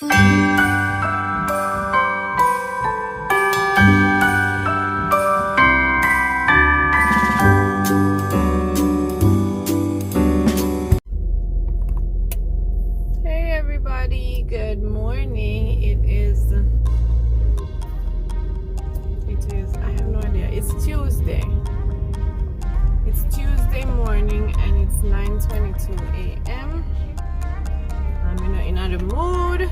Hey everybody, good morning. I have no idea. It's Tuesday. It's Tuesday morning and it's 9:22 a.m. I'm in another mood.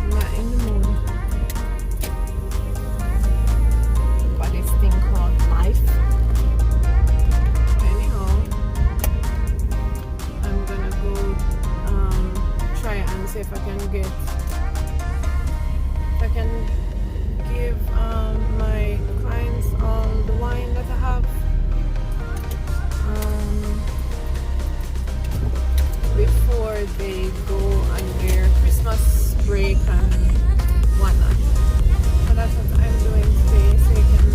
I'm not in the mood. But this thing called life. Anyhow, I'm gonna go try and see if I can give my clients all the wine that I have before they go on their Christmas break and whatnot. So that's what I'm doing today, so you can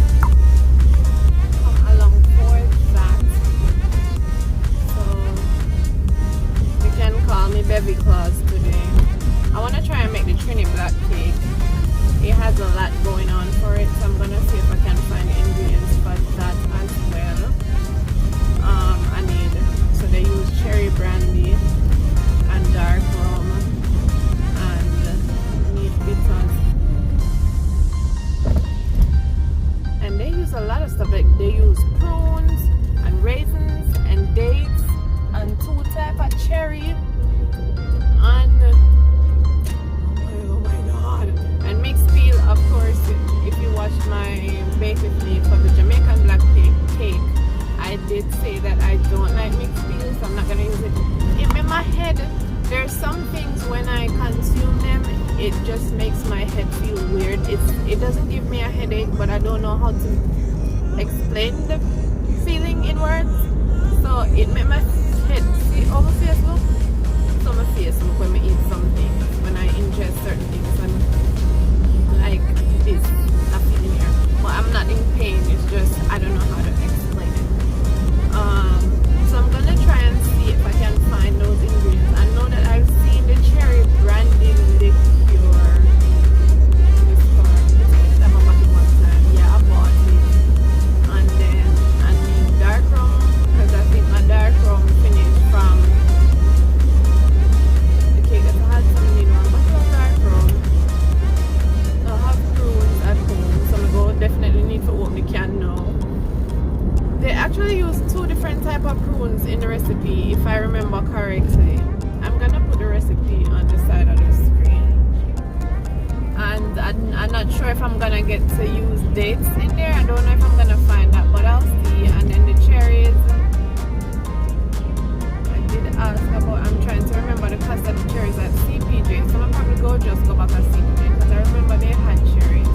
come along for that. So you can call me BevyClause today. I want to try and make the Trini black cake. It has a lot going on for it, so I'm gonna see if I can find ingredients for that as well. So they use cherry brandy and dark rum and need bitters. And they use a lot of stuff, like they use prunes and raisins and dates and 2 types of cherry and and mixed peel. Of course, if you watched my bake with me for the Jamaican black cake, I did say that I don't like mixed peel, so I'm not gonna use it. In my head, there's some things when I consume them, it just makes my head feel weird. It doesn't give me a headache, but I don't know how to explain the feeling in words. So it made my head, see how my face look? So my face look when I eat something, when I ingest certain things, and like this happening here. Well, I'm not in pain, it's just I don't know how to explain it. So I'm gonna try and see if I can find those ingredients. I know that I've seen the cherry brandy liqueur. That I'm back one time. Yeah, I bought it. And then I need dark rum, because I think my dark rum finished from the cake that I had. Some need one bottle of dark rum. I have prunes at home, so I'm going to definitely need to open the can now. They actually use 2 different types of prunes in the recipe, if I remember correctly. I'm gonna put the recipe on the side of the screen. And I'm not sure if I'm gonna get to use dates in there. I don't know if I'm gonna find that, but I'll see. And then the cherries, I did ask about, I'm trying to remember the cost of the cherries at CPJ. So I'll probably just go back at CPJ, because I remember they had cherries.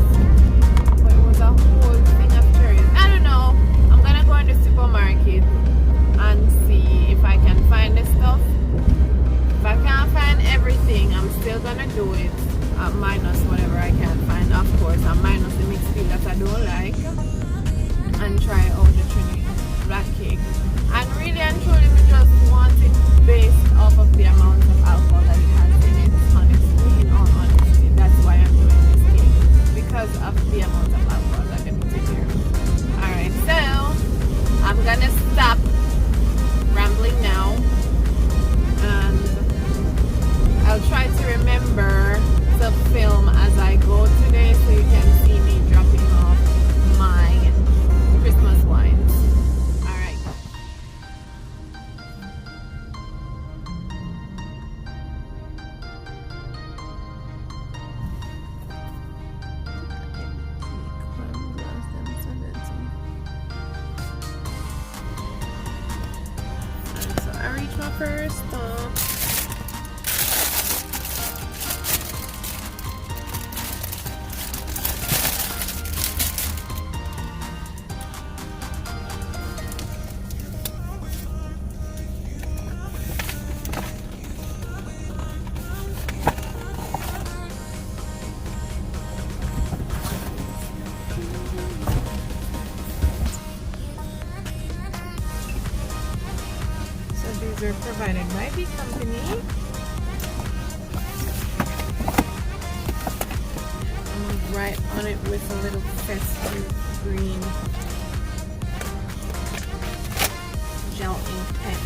But it was a whole thing of cherries. I don't know. I'm gonna go in the supermarket and see if I can find the stuff. If I can't find everything, I'm still gonna do it at minus whatever I can find. Of course, I'm minus the mixed peel that I don't like, and try out the Trini black cake. And really and truly, we just want it based off of the amount of alcohol that it has in it. Honestly, in all honesty, that's why I'm doing this cake, because of the amount of alcohol that they put in here. Alright, so I'm gonna stop rambling now, and I'll try to remember to film as I go today, so you can see me dropping off my Christmas wines. Alright. So I reached my first stop. These are provided by the company. on it with a little festive green gel ink pen.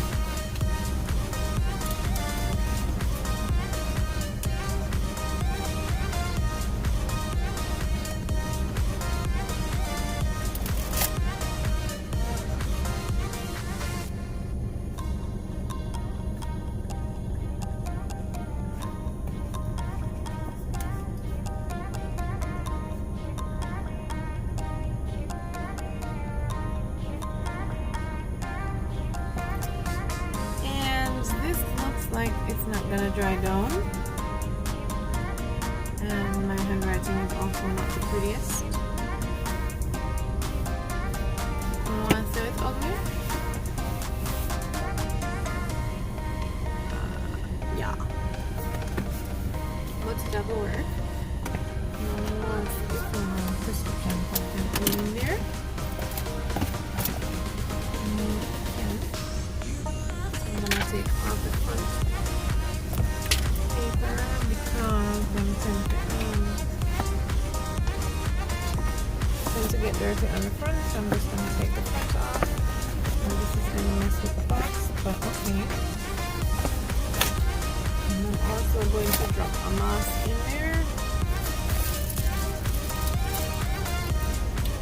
Like it's not gonna dry down, and my handwriting is also not the prettiest. You want to say it's ugly? Yeah, but that will work. Once it's prescription content in there. Take off the front paper because them tend to get dirty on the front, so I'm just going to take the front off. And this is going to mess with the box, but okay. And I'm also going to drop a mask in there,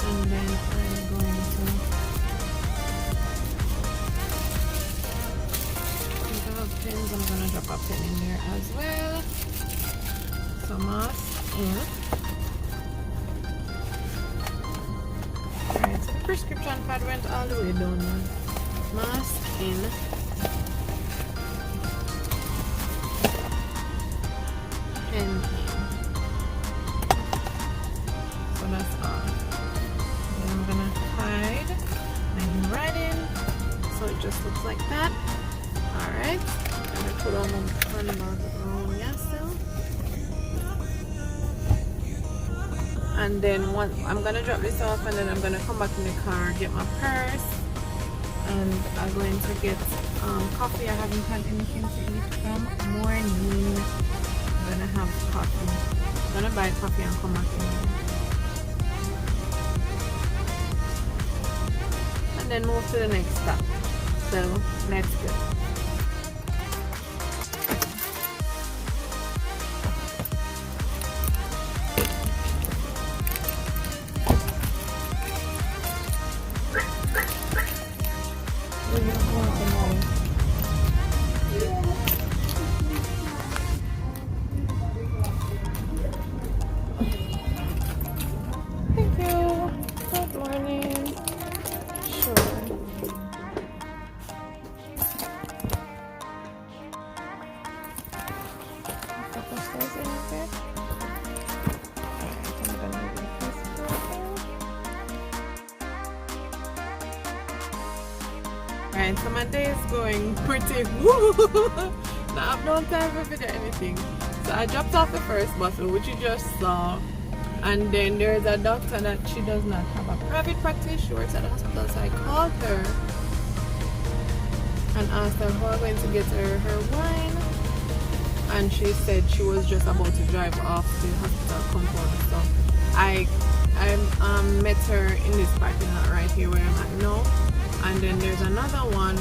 and then I'm going to pins. I'm gonna drop a pin in there as well. So mask in. Alright, so the prescription pad went all the way down. Mask in. Pen in. So that's all. Then I'm gonna hide my handwriting so it just looks like that. Alright, I'm going to put on the handbag around yourself. And then I'm going to drop this off, and then I'm going to come back in the car, get my purse, and I'm going to get coffee. I haven't had anything to eat from morning. I'm going to have coffee. I'm going to buy coffee and come back in here. And then move to the next stop. So, let's go. Thank you. Good morning. Sure. Alright, so my day is going pretty woo. Now I've no time for video anything. So I dropped off the first bottle, which you just saw. And then there's a doctor that she does not have a private practice. She works at the hospital, so I called her and asked her how I'm going to get her wine. And she said she was just about to drive off the hospital compound. So I met her in this parking lot right here where I'm at now. And then there's another one.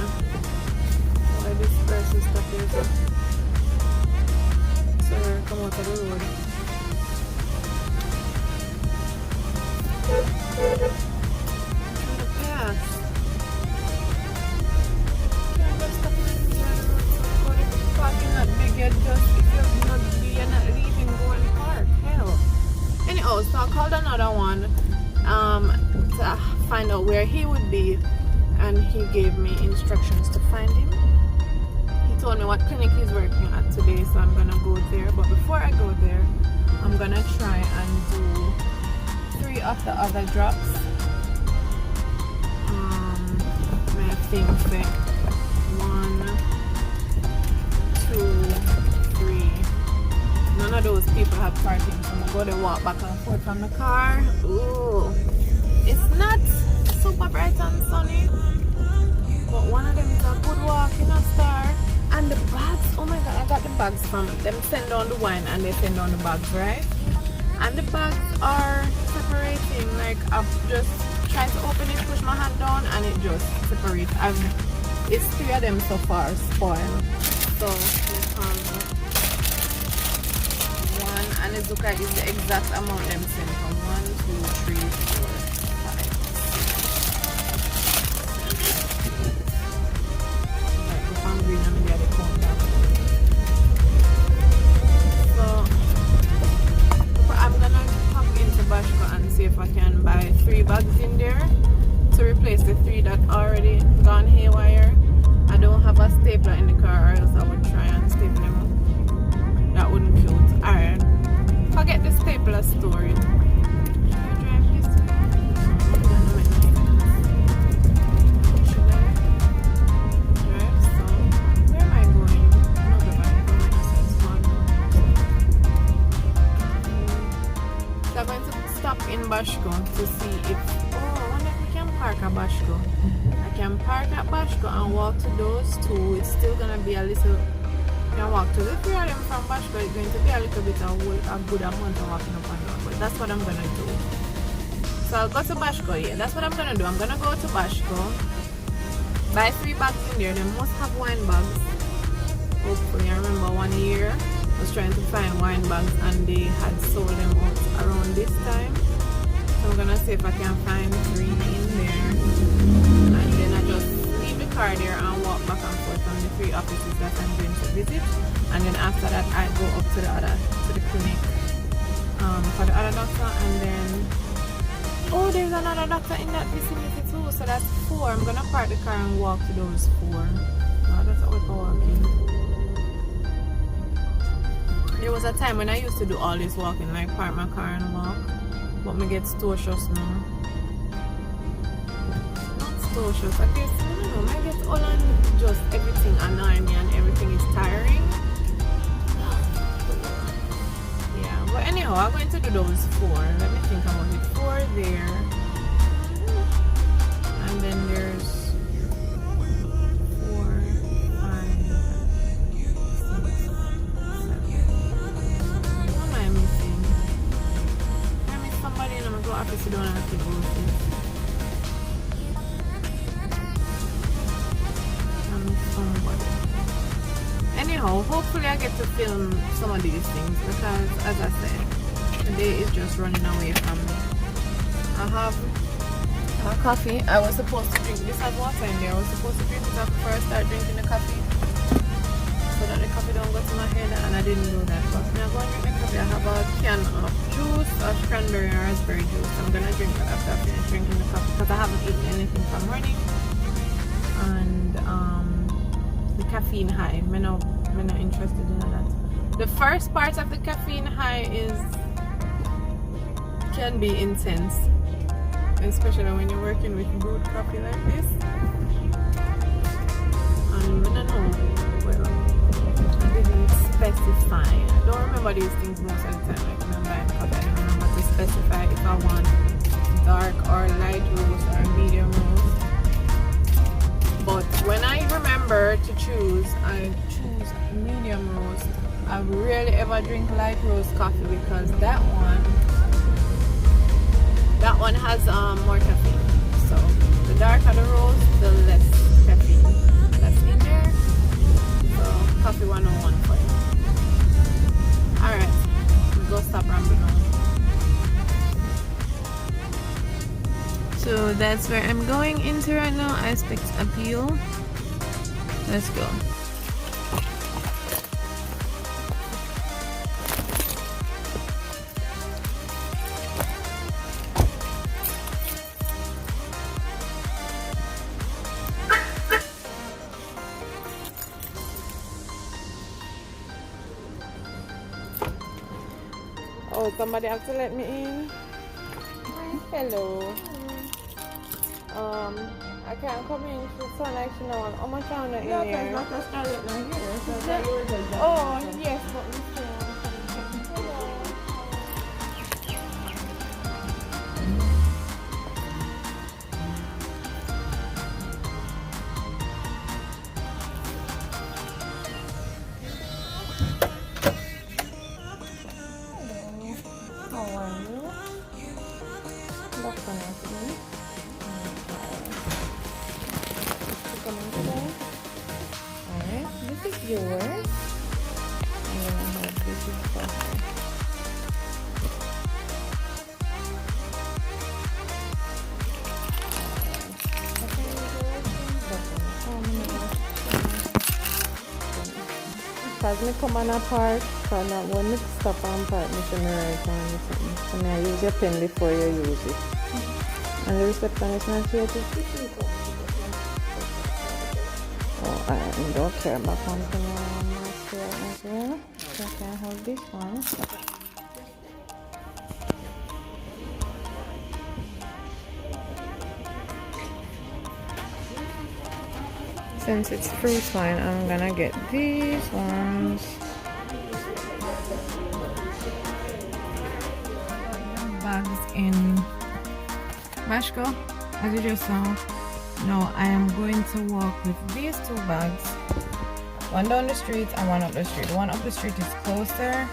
Why this person stuff here? Sir, come out of the road. Pass. Can't just stop in the parking lot big. Just if you're not leaving, go and park. Hell. Anyhow, so I called another one to find out where he would be, and he gave me instructions to find him. He told me what clinic he's working at today, so I'm gonna go there. But before I go there, I'm gonna try and do 3 of the other drops. I think 1, 2, 3. None of those people have parking, so I'm gonna go to walk back and forth from the car. Ooh, it's not super bright and sunny, but one of them is a good walk in a star. And the bags, oh my god, I got the bags from them. Send down the wine and they send down the bags, right? and the bags are separating. Like I've just tried to open it, push my hand down, and it just separates. It's 3 of them so far spoiled. So one, and it looks like it's the exact amount them sent from 1, 2, 3, 4, 5. Like if I'm green, I'm gonna count that. So I'm gonna pop into Bashko and see if I can buy 3 bags in there to replace the 3 that already gone haywire. I don't have a stapler in the car, or else I would try and staple them up. That wouldn't be cute. Alright. Forget the stapler story. Should I drive this way? Should I drive some? Where am I going? No, so I'm going to stop in Bashko to see if I wonder if we can park at Bashko. I can park at Bashko and walk to those 2. It's still gonna be a little. You can walk to the 3 of them from Bashko. It's going to be a little bit of a good amount of walking up and down, but that's what I'm gonna do. So I'll go to Bashko. Yeah, that's what I'm gonna do. I'm gonna go to Bashko, buy 3 bags in there. They must have wine bags. Hopefully, I remember one year I was trying to find wine bags and they had sold them out around this time. So I'm gonna see if I can find 3 in there, and then I just leave the car there and walk back and forth from the 3 offices that I'm going to visit, and then after that I go up to the clinic for the other doctor, and then there's another doctor in that vicinity too, so that's 4. I'm gonna park the car and walk to those 4. Wow, that's how we're walking. There was a time when I used to do all this walking, like park my car and walk. But me get stocious now. Not stocious, I guess, I don't know, I get all on just everything annoying me and everything is tiring. Yeah, but anyhow, I'm going to do those 4. Let me think about it. 4 there. And then there's 4, 5, 6, 7. What am I missing? Somebody and I'm gonna go after sit down and have to go somebody. Anyhow, hopefully I get to film some of these things because, as I said, the day is just running away from me. I have a coffee. I was supposed to drink this. Has water in there. I was supposed to drink it up before I start drinking the coffee, so that the coffee don't go to my head, and I didn't do that. But now I'm going to drink the coffee. I have a can of juice of cranberry and raspberry juice. I'm going to drink that after I finish drinking the coffee because I haven't eaten anything from morning. And the caffeine high, I'm not interested in that. The first part of the caffeine high can be intense, especially when you're working with brewed coffee like this. And I don't know, well, I didn't specify. I don't remember these things most of the time. Like when I'm buying coffee, I don't remember to specify if I want dark or light roast or medium roast. But when I remember to choose, I choose medium roast. I rarely ever drink light roast coffee because that one has more caffeine. So the darker the roast, the less caffeine that's in there. So coffee 101 for you. Alright, we'll go stop rambling now. So that's where I'm going into right now. Aspect appeal. Let's go. Oh, somebody have to let me in. Hello. I can't come in. She sound like she know how much I in here. Oh, yes, but we still. Because me come on a park, because not when me stop and park, me say me right hand or something. So me I use your pen before you use it. And the receptionist not here too. Oh, I don't care about something else here as well. So I can hold this one. Since it's fruit line, I'm gonna get these ones. Bags in Mashko, as you just saw. Now I am going to walk with these two bags. One down the street and one up the street. The one up the street is closer.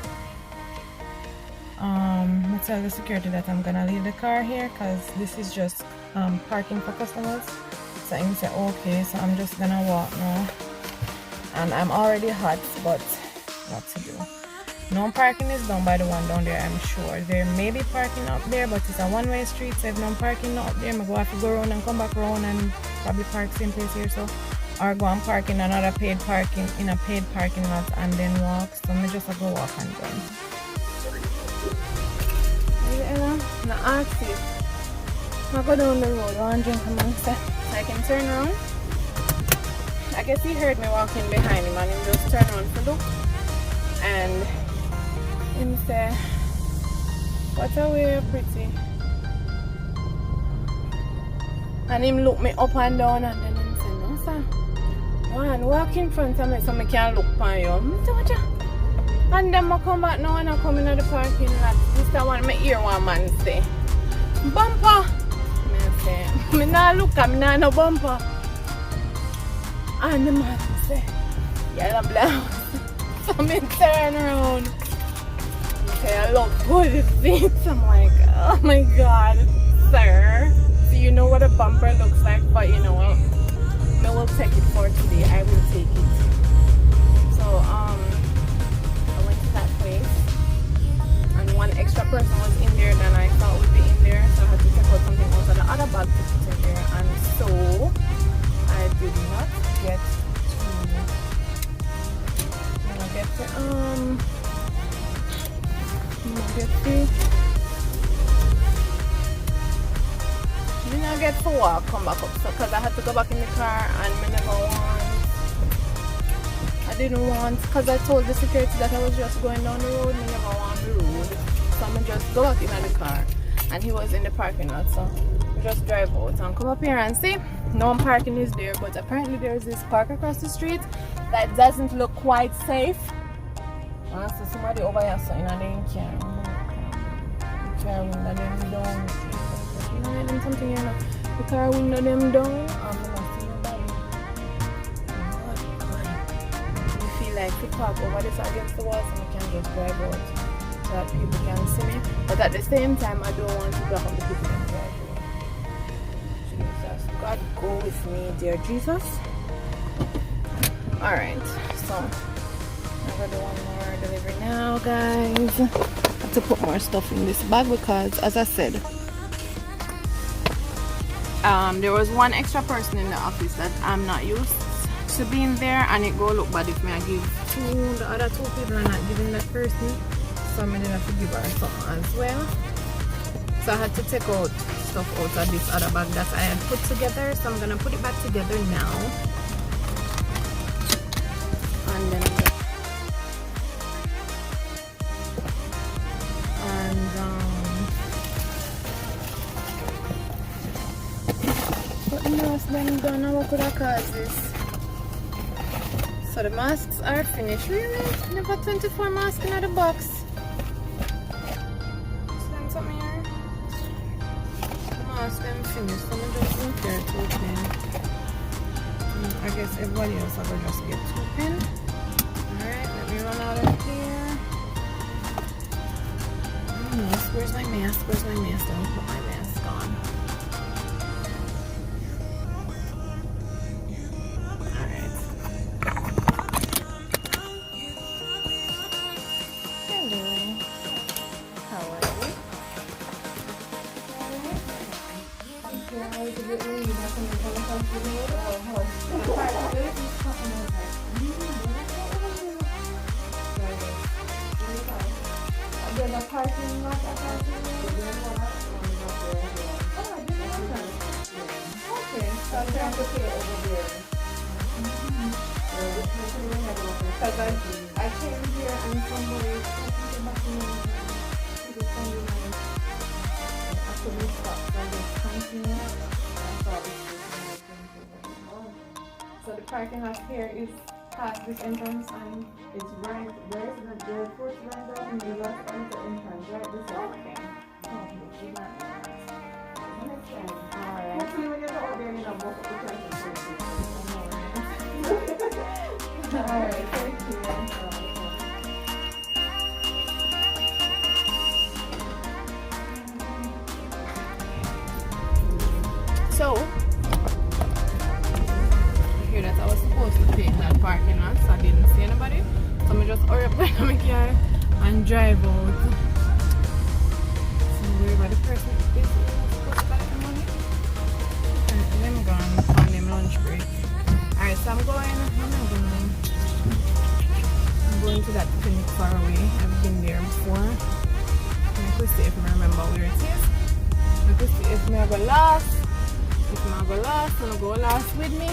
I tell the security that I'm gonna leave the car here because this is just parking for customers. So I say okay, so I'm just gonna walk now. And I'm already hot, but what to do? No parking is done by the one down there, I'm sure. There may be parking up there, but it's a one-way street, so if no parking up there, I'm going to have to go around and come back around and probably park same place here, so. Or go and park in another paid parking, in a paid parking lot and then walk. So I'm just go walk and go. Now ask you. I go down the road, one drink a man say. I can turn around. I guess he heard me walking behind him and he just turned around to look. And him say, what a way pretty. And him look me up and down and then him say, no sir. Man, walk in front of me so I can look on you. I told you. And then I come back now and I come into the parking lot. This is what I hear one man say. Bumper! I say, I not look at me, not no bumper. And the man say, yellow blouse. So I turn around. I say, I look good with this. I'm like, oh my god, sir. So you know what a bumper looks like, but you know what? I will take it for today. I will take it. So, I went to that place. And one extra person was in there than I thought would be in there. So I had to take out something else of the other bag to put in there. And so, I did not get I get to walk, come back up, so because I had to go back in the car and I didn't want, because I told the security that I was just going down the road, I never want the road, so I'm just go back in the car, and he was in the parking lot, so we just drive out and come up here and see, no parking is there, but apparently there's this park across the street that doesn't look quite safe. I see somebody over here so and they can't window them down. You know, them something you know. The car window them down. I'm not seeing nobody. You feel like to park over this against the wall so you can just drive out so that people can see me. But at the same time I don't want to block up the people in the drive out. Jesus. God go with me, dear Jesus. Alright, so I'm gonna do one more delivery now, guys. I have to put more stuff in this bag because, as I said, there was one extra person in the office that I'm not used to being there, and it go look bad if me I give the other two people and not giving that person, so I'm gonna have to give her something as well. So I had to take out stuff out of this other bag that I had put together, so I'm gonna put it back together now. And then what else then gonna what could I cause this? So the masks are finished. Really? Never 24 masks in the box. Send something here. The masks them finished. So I'm just going there to open. I guess everybody else will just get to open. Alright, let me run out of here. Where's my mask? Where's my mask? Let me put my mask on. Alright. parking lot at our So then one up there. Oh, I didn't know that. Okay, so I'm You trying have to to pay over there. because I came here and somebody took me back to the Sunday night. I couldn't stop, so I just continued. I saw this person. So the parking lot here is past this entrance and It's right, there's the first right down and the last one is the entrance, right? This is okay. next time. Alright. Hopefully when you go out there, you know, most of the time it's Alright, thank you. So, I hear that I was supposed to pay in that parking lot, so I didn't see anybody. So I just hurry up in my car and drive out. So wherever the person is supposed to collect the money. And then I'm going on them lunch break. Alright, so I'm going to that clinic far away. I've been there before. I could see if I remember where it is. I could see if I go last. If I go last, I'm go last with me.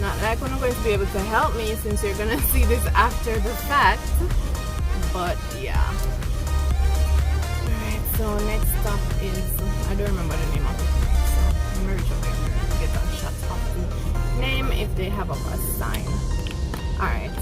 Not like I'm going to be able to help me since you're gonna see this after the fact. But yeah. Alright, so next stop is, I don't remember the name of it. So I'm gonna reach up there and get a shot of the name if they have a bus sign. Alright.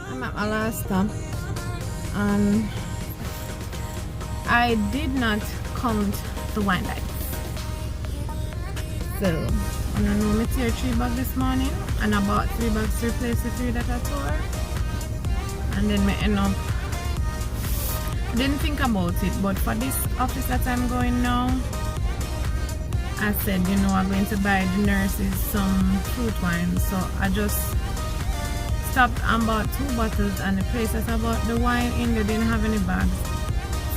I'm at my last stop and I did not count the wine lights. So I know I tear 3 bags this morning and I bought 3 bags to replace the 3 that I tore. And then I end up, I didn't think about it, but for this office that I'm going now, I said, you know, I'm going to buy the nurses some fruit wine. So I just stopped and bought 2 bottles, and the place that I bought the wine in, they didn't have any bags.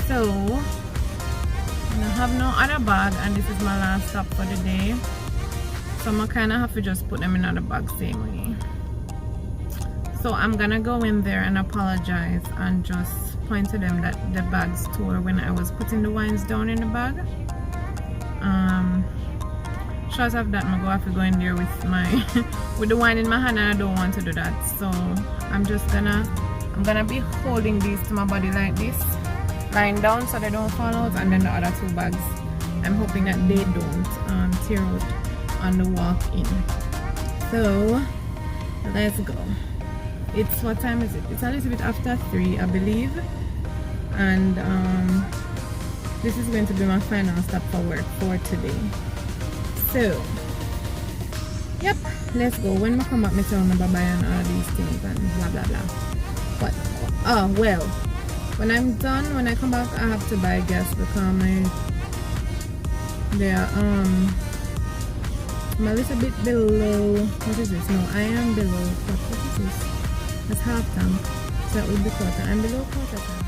So I have no other bag, and this is my last stop for the day. So I'm kind of have to just put them in another bag same way. So I'm gonna go in there and apologize and just point to them that the bags tore when I was putting the wines down in the bag. Short of that, I'm gonna have to go in there with my with the wine in my hand, and I don't want to do that. So I'm gonna be holding these to my body like this, lying down so they don't fall out, and then the other 2 bags, I'm hoping that they don't tear out on the walk in. So let's go. It's, what time is it? It's a little bit after 3, I believe, and this is going to be my final stop for work for today. So yep, let's go. When I come back, I tell me bye bye and all these things and blah blah blah. But oh well, when I'm done, when I come back, I have to buy gas because I'm a little bit below. What is this? No, I am below. What is this? That's half tank. So that would be quarter. I'm below quarter tank.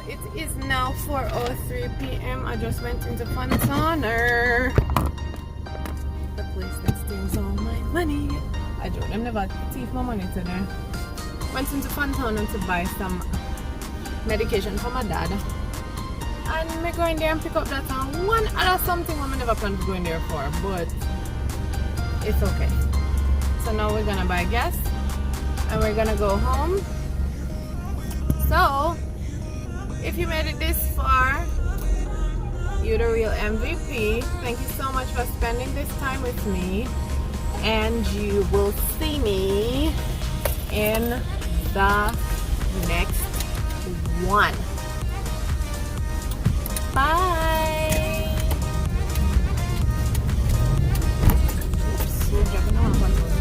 It is now 4:03 p.m. I just went into Fontana, the place that steals all my money. I don't. I'm never thief my money today. Went into Fontana to buy some medication for my dad, and me go in there and pick up that one other something I never planned to go in there for, but it's okay. So now we're gonna buy gas and we're gonna go home. So if you made it this far, you're the real MVP. Thank you so much for spending this time with me, and you will see me in the next one. Bye. Oops, you're dropping all of us.